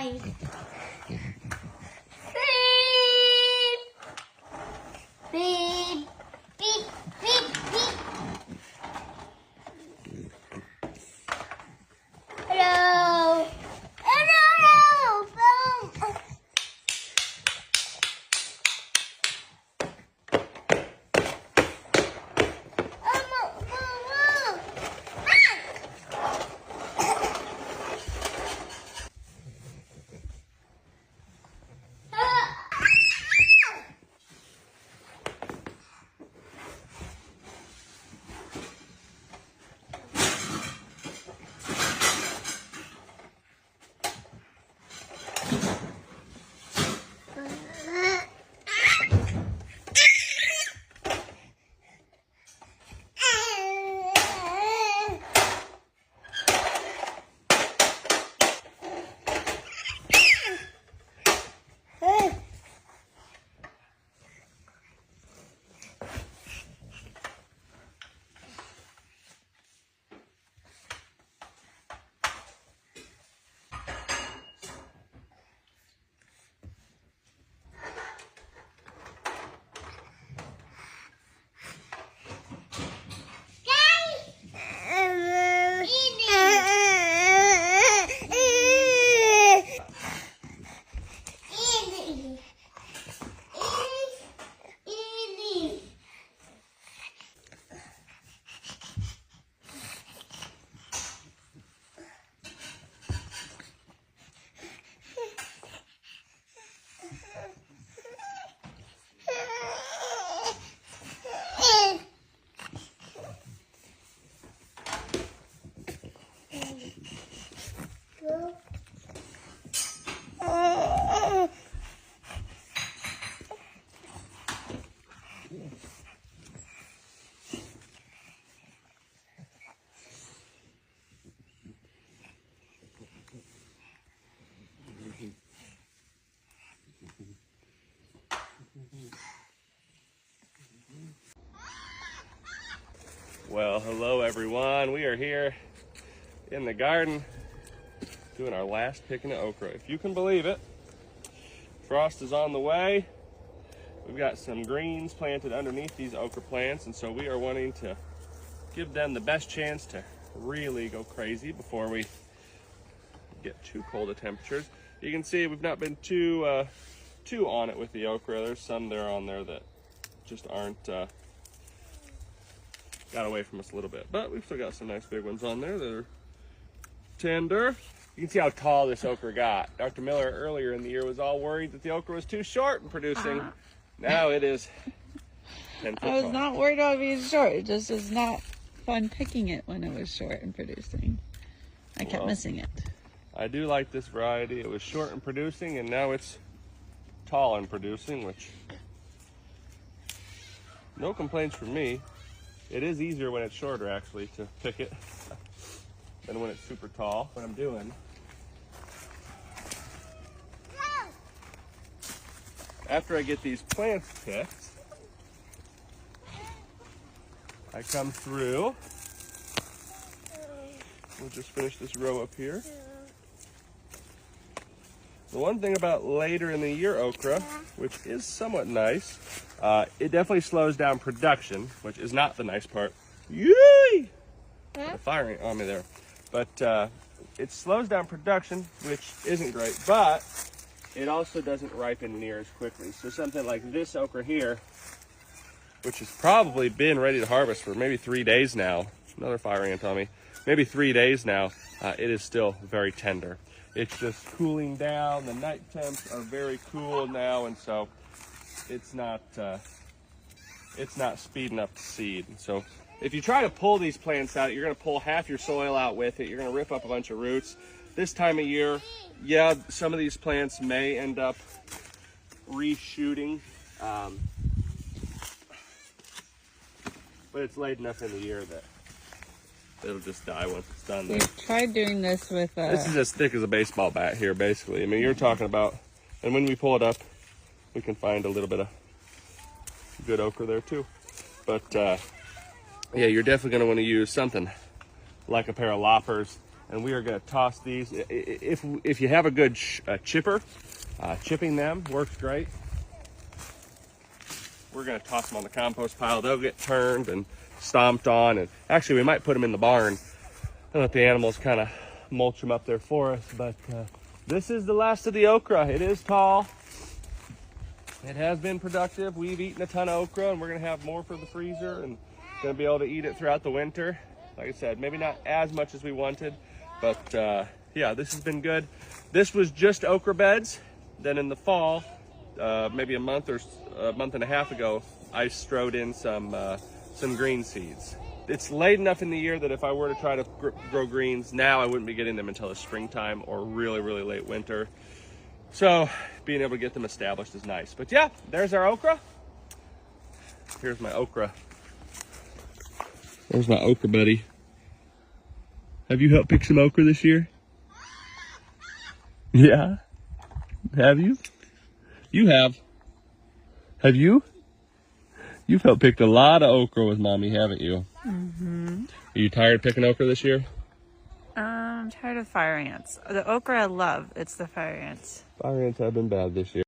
Bye. Beep. Beep. Beep. Beep. Beep. Hello. Hello. Hello. Well, hello everyone. We are here in the garden doing our last picking of okra. If you can believe it, frost is on the way. We've got some greens planted underneath these okra plants, and so we are wanting to give them the best chance to really go crazy before we get too cold of temperatures. You can see we've not been too on it with the okra. There's some there on there that just aren't got away from us a little bit, but we've still got some nice big ones on there that are tender. You can see how tall this okra got. Dr. Miller earlier in the year was all worried that the okra was too short in producing. Now it is 10 foot I was tall. not worried about being short. It just was not fun picking it when it was short and producing. I kept missing it. I do like this variety. It was short in producing, and now it's tall in producing, which no complaints from me. It is easier when it's shorter, actually, to pick it than when it's super tall. What I'm doing, after I get these plants picked, I come through. We'll just finish this row up here. The one thing about later in the year okra, which is somewhat nice, it definitely slows down production, which is not the nice part. Yay! The fire on me there. But it slows down production, which isn't great, but it also doesn't ripen near as quickly. So something like this okra here, which has probably been ready to harvest for maybe 3 days now. Another fire ant on me. Maybe 3 days now. It is still very tender. It's just cooling down. The night temps are very cool now, and so it's not speeding up the seed. So if you try to pull these plants out, you're going to pull half your soil out with it. You're going to rip up a bunch of roots. This time of year, yeah, some of these plants may end up reshooting, but it's late enough in the year that it'll just die once it's done. We've tried doing this with This is as thick as a baseball bat here, basically. I mean, you're talking about, and when we pull it up, we can find a little bit of good okra there too. But yeah, you're definitely going to want to use something like a pair of loppers and we are going to toss these. If you have a good chipper, chipping them works great. We're going to toss them on the compost pile. They'll get turned and stomped on, and actually we might put them in the barn and let the animals kind of mulch them up there for us. But this is the last of the okra. It is tall. It has been productive. We've eaten a ton of okra, and we're going to have more for the freezer and going to be able to eat it throughout the winter. Like I said, maybe not as much as we wanted, but yeah, this has been good. This was just okra beds. Then in the fall, maybe a month and a half ago, I strode in some green seeds. It's late enough in the year that if I were to try to grow greens now, I wouldn't be getting them until the springtime or really, really late winter. So being able to get them established is nice. But yeah, there's our okra. Here's my okra. There's my okra buddy. Have you helped pick some okra this year? Yeah? Have you? You have. Have you? You've helped pick a lot of okra with Mommy, haven't you? Mm-hmm. Are you tired of picking okra this year? I'm tired of fire ants. The okra I love. It's the fire ants. Fire ants have been bad this year.